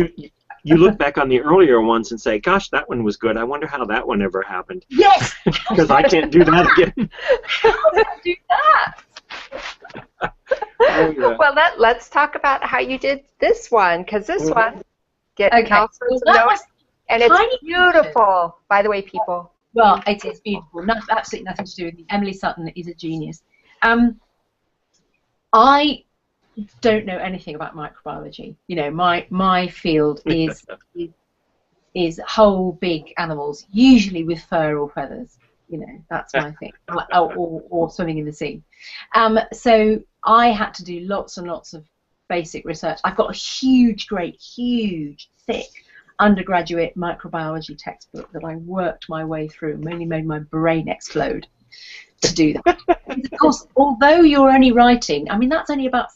You look back on the earlier ones and say, gosh, that one was good. I wonder how that one ever happened. Yes! Because I can't do that again. How did I do that? Oh, yeah. Well, let's talk about how you did this one, because this one gets all sorts of notes, and it's beautiful, by the way, people. Well, it is beautiful. Absolutely nothing to do with me. Emily Sutton is a genius. I don't know anything about microbiology. You know, my field is whole big animals, usually with fur or feathers. You know, that's my thing, or swimming in the sea. So I had to do lots and lots of basic research. I've got a huge, thick undergraduate microbiology textbook that I worked my way through and really made my brain explode to do that. Of course, although you're only writing, I mean, that's only about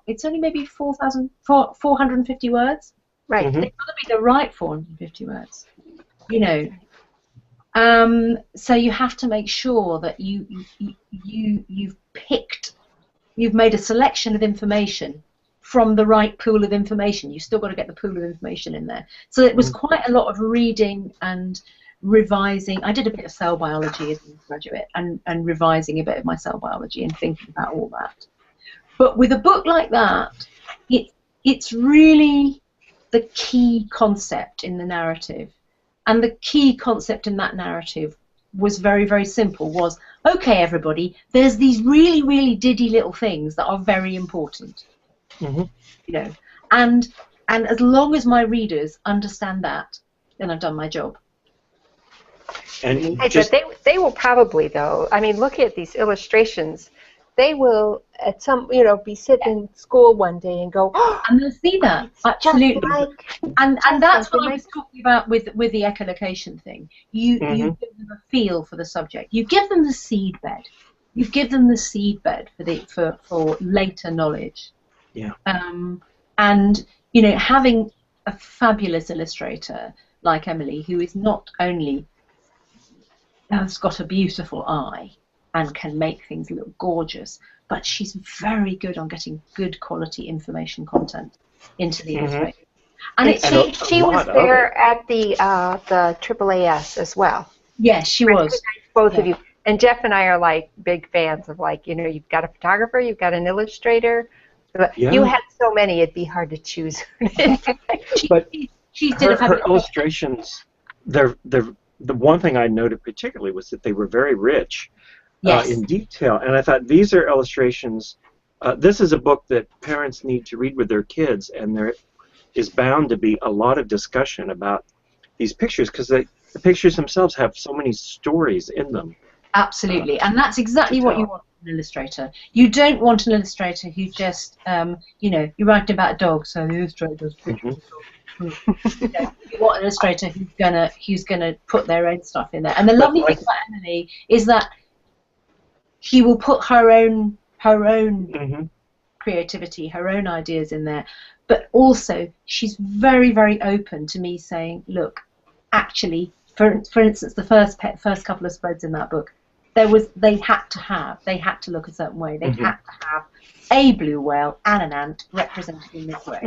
it's only maybe 450 words. Right. They've got to be the right 450 words, you know. So you have to make sure that you've made a selection of information from the right pool of information. You've still got to get the pool of information in there. So it was quite a lot of reading and revising. I did a bit of cell biology as a graduate and revising a bit of my cell biology and thinking about all that. But with a book like that, it's really the key concept in the narrative. And the key concept in that narrative was very, very simple, was, okay, everybody, there's these really, really diddy little things that are very important. You know, and as long as my readers understand that, then I've done my job. And but they will probably, though. I mean, look at these illustrations. They will, at some, you know, be sitting in school one day and go, oh, and they'll see that, absolutely. And that's what I was like talking about with the echolocation thing. You give them a feel for the subject. You give them the seed bed. You give them the seed bed for later knowledge. Yeah. And you know, having a fabulous illustrator like Emily, who is not only has got a beautiful eye and can make things look gorgeous, but she's very good on getting good quality information content into the illustration. And she was there at the AAAS as well. Yes, she was. Both of you. And Jeff and I are like big fans of, like, you know, you've got a photographer, you've got an illustrator. Yeah. You had so many, it'd be hard to choose. But she did her illustrations, the one thing I noted particularly was that they were very rich in detail. And I thought, these are illustrations. This is a book that parents need to read with their kids, and there is bound to be a lot of discussion about these pictures, because the pictures themselves have so many stories in them. Absolutely, and that's exactly what you want from an illustrator. You don't want an illustrator who just, you know, you're writing about a dog, so the illustrator does pictures of dogs. You know, you want an illustrator who's gonna put their own stuff in there. And the lovely thing about Emily is that she will put her own creativity, her own ideas in there, but also she's very, very open to me saying, look, actually, for instance, the first couple of spreads in that book, they had to look a certain way. They had to have a blue whale and an ant represented in this way.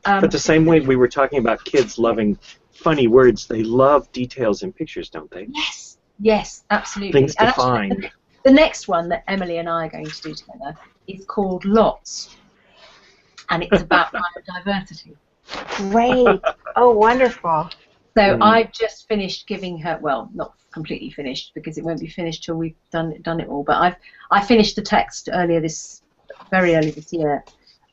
But the same way we were talking about kids loving funny words, they love details in pictures, don't they? Yes, yes, absolutely. Things to And actually, find. the next one that Emily and I are going to do together is called Lots, and it's about biodiversity. Great. Oh, wonderful. So I've just finished giving her, well, not completely finished because it won't be finished till we've done it all. But I finished the text very early this year,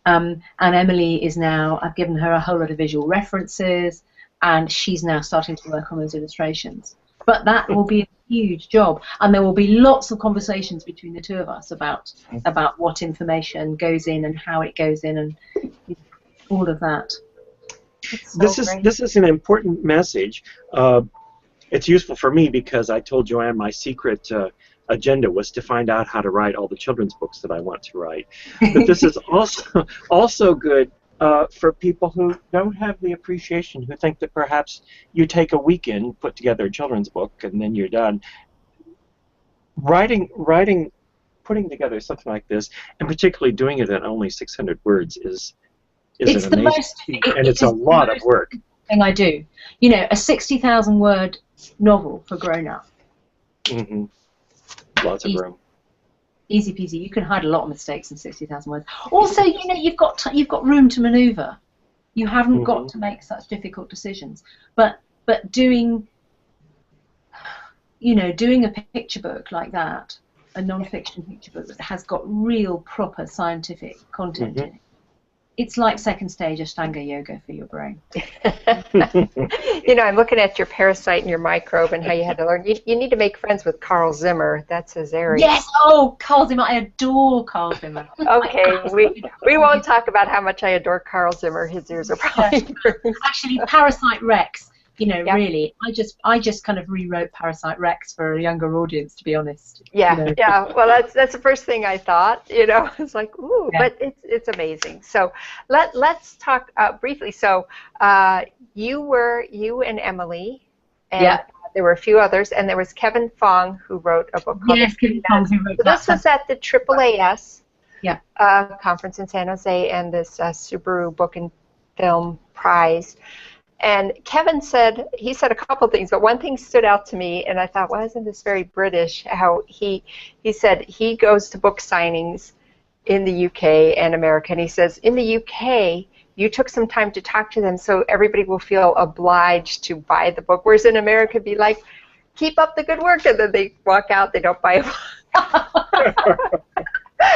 and Emily is now. I've given her a whole lot of visual references, and she's now starting to work on those illustrations. But that will be a huge job, and there will be lots of conversations between the two of us about what information goes in and how it goes in, and all of that. This is an important message. It's useful for me because I told Joanne my secret agenda was to find out how to write all the children's books that I want to write. But this is also good for people who don't have the appreciation, who think that perhaps you take a weekend, put together a children's book, and then you're done. Putting together something like this, and particularly doing it at only 600 words is it's an amazing and it's a lot of work. Thing I do, you know, a 60,000 word novel for grown up. Mm-hmm. Lots of room. Easy peasy. You can hide a lot of mistakes in 60,000 words. Also, you know, you've got room to manoeuvre. You haven't got to make such difficult decisions. But doing a picture book like that, a non-fiction picture book that has got real proper scientific content in it. It's like second stage Ashtanga yoga for your brain. You know, I'm looking at your parasite and your microbe and how you had to learn. You need to make friends with Carl Zimmer. That's his area. Yes. Oh, Carl Zimmer. I adore Carl Zimmer. Okay, we won't talk about how much I adore Carl Zimmer. His ears are probably actually Parasite Rex. You know, really, I just kind of rewrote Parasite Rex for a younger audience, to be honest. Yeah, you know. yeah. Well, that's the first thing I thought. You know, it's like, ooh, but it's amazing. So let's talk briefly. So you and Emily, and there were a few others, and there was Kevin Fong who wrote a book called. Yes, Kevin Fong who wrote that. This was at the AAAS Yeah. Conference in San Jose, and this Subaru Book and Film Prize. And Kevin said a couple things, but one thing stood out to me, and I thought, well, isn't this very British? How he said he goes to book signings in the UK and America, and he says, in the UK, you took some time to talk to them so everybody will feel obliged to buy the book, whereas in America, it'd be like, keep up the good work, and then they walk out, they don't buy a book.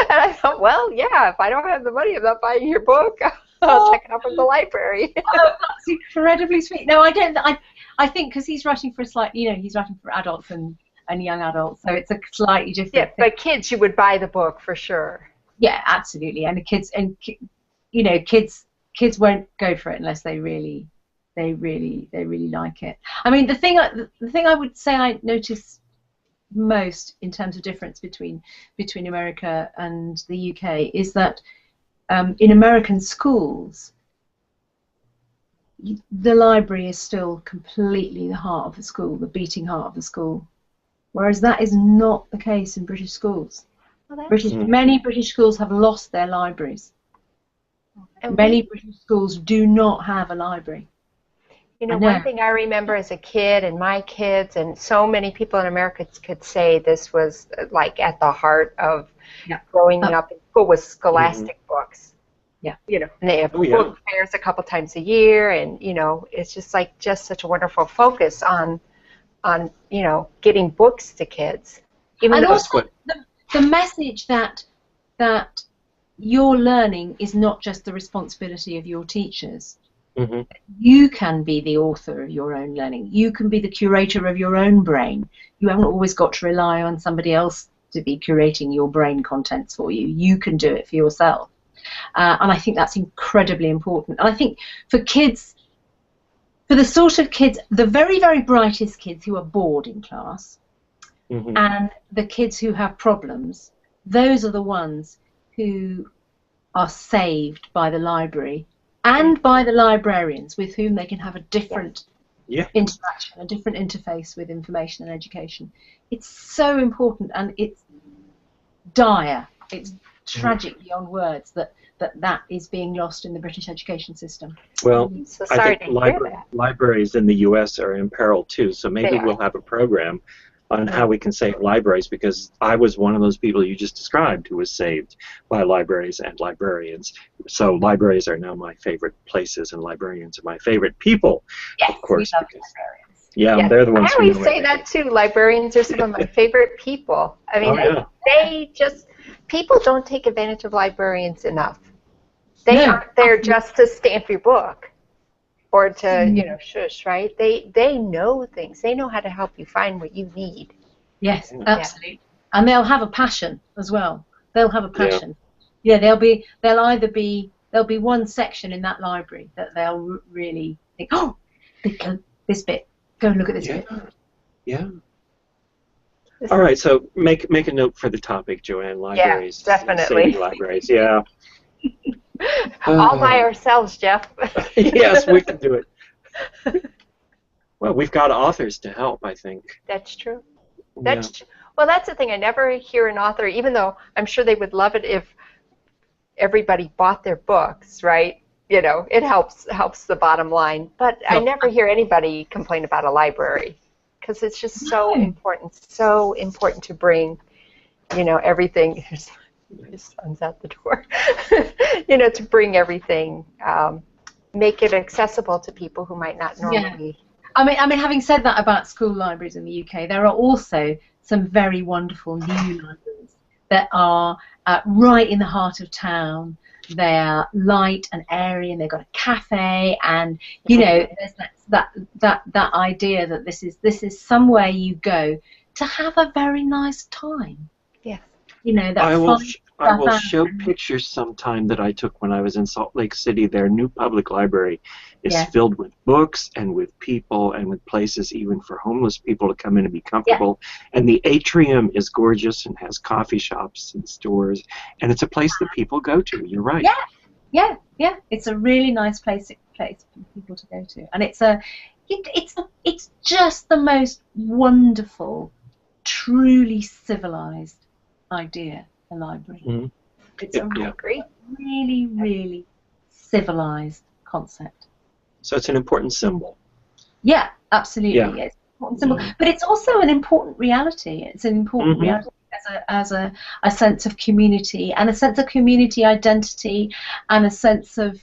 And I thought, well, yeah, if I don't have the money, I'm not buying your book. I'll check it out from the library. Oh, that's incredibly sweet. No, I don't. I think because he's writing for he's writing for adults and young adults, so it's a slightly different. Yeah, but kids, you would buy the book for sure. Yeah, absolutely. And the kids, kids won't go for it unless they really like it. I mean, the thing I would say I notice most in terms of difference between America and the UK is that in American schools, the library is still completely the heart of the school, the beating heart of the school, whereas that is not the case in British schools. Well, many British schools have lost their libraries. And many British schools do not have a library. You know, one thing I remember as a kid, and my kids, and so many people in America could say this was like at the heart of growing up in school was scholastic books. Yeah. You know, and they have book fairs a couple times a year, and you know, it's just such a wonderful focus on getting books to kids. Even and also the message that your learning is not just the responsibility of your teachers. Mm-hmm. You can be the author of your own learning. You can be the curator of your own brain. You haven't always got to rely on somebody else to be curating your brain contents for you. You can do it for yourself. And I think that's incredibly important. And I think for kids, for the sort of kids, the very, very brightest kids who are bored in class, and the kids who have problems, those are the ones who are saved by the library and by the librarians, with whom they can have a different interaction, a different interface with information and education. It's so important, and it's dire. It's tragic beyond words that is being lost in the British education system. Well, So I sorry think to hear that. libraries in the U.S. are in peril too. So maybe They are. we'll have a program on how we can save libraries, because I was one of those people you just described who was saved by libraries and librarians. So libraries are now my favorite places, and librarians are my favorite people, Yes, of course. we love Because, librarians. yeah, they're the ones I who always know say everything. that too. Librarians are some of my favorite people. I mean, Oh, yeah. they just, people don't take advantage of librarians enough. They No, aren't there absolutely. just to stamp your book or to, you know, shush, right? They know things. They know how to help you find what you need. Yes, Yeah. absolutely. And they'll have a passion as well. They'll have a Yeah. passion. Yeah, there'll be one section in that library that they'll really think, oh, this bit. Go and look at this bit. Yeah. All right, so make a note for the topic, Joanne. Libraries. definitely. Saving libraries. Yeah. All by ourselves, Jeff. Yes, we can do it. Well, we've got authors to help, I think. That's true. Yeah. Well, that's the thing. I never hear an author, even though I'm sure they would love it if everybody bought their books, right? You know, it helps the bottom line. But I never hear anybody complain about a library, because it's just so important to bring, you know, everything. His son's out the door. You know, to bring everything, make it accessible to people who might not normally. I mean, having said that about school libraries in the UK, there are also some very wonderful new libraries that are right in the heart of town. They're light and airy, and they've got a cafe, and you know, there's that idea that this is somewhere you go to have a very nice time. Yes. You know, that I will show pictures sometime that I took when I was in Salt Lake City. Their new public library is filled with books and with people and with places even for homeless people to come in and be comfortable. Yeah. And the atrium is gorgeous and has coffee shops and stores, and it's a place that people go to. You're right. Yeah. It's a really nice place for people to go to, and it's just the most wonderful, truly civilized idea. A library. Mm-hmm. It's a really, really civilized concept. So it's an important symbol. Yeah, absolutely. Yeah. It's an important symbol, but it's also an important reality. It's an important reality as a sense of community, and a sense of community identity, and a sense of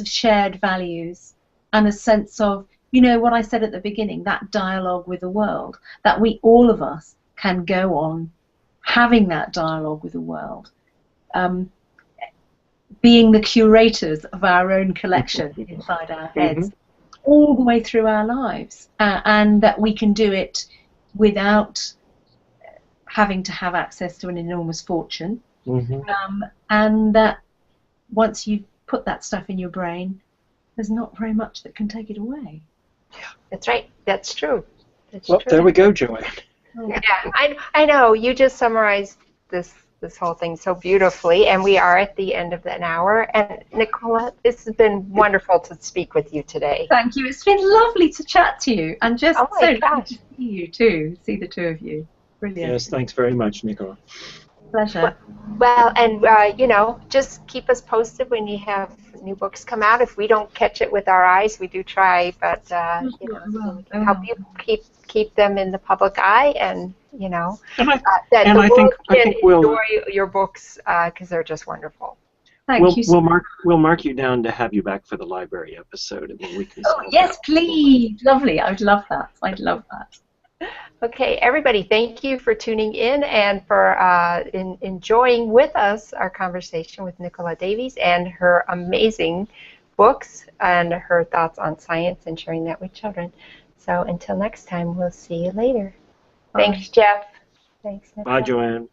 shared values, and a sense of, you know, what I said at the beginning, that dialogue with the world, that we, all of us, can go on having that dialogue with the world, being the curators of our own collection inside our heads, all the way through our lives, and that we can do it without having to have access to an enormous fortune, and that once you've put that stuff in your brain, there's not very much that can take it away. Yeah, that's right. That's true. Well, there we go, Joanne. Yeah, I know. You just summarized this whole thing so beautifully, and we are at the end of an hour. And Nicola, this has been wonderful to speak with you today. Thank you. It's been lovely to chat to you, and just so lovely to see you too. See the two of you. Brilliant. Yes, thanks very much, Nicola. Pleasure. Well, and you know, just keep us posted when you have new books come out. If we don't catch it with our eyes, we do try, but you know, we can help you keep them in the public eye, and you know, I think we'll enjoy your books because they're just wonderful. Thank you. We'll mark you down to have you back for the library episode, and then we can. Oh yes, please. Lovely. I would love that. I'd love that. Okay, everybody, thank you for tuning in and for enjoying with us our conversation with Nicola Davies and her amazing books and her thoughts on science and sharing that with children. So until next time, we'll see you later. Bye. Thanks, Jeff. Thanks, Nicola. Bye, Joanne.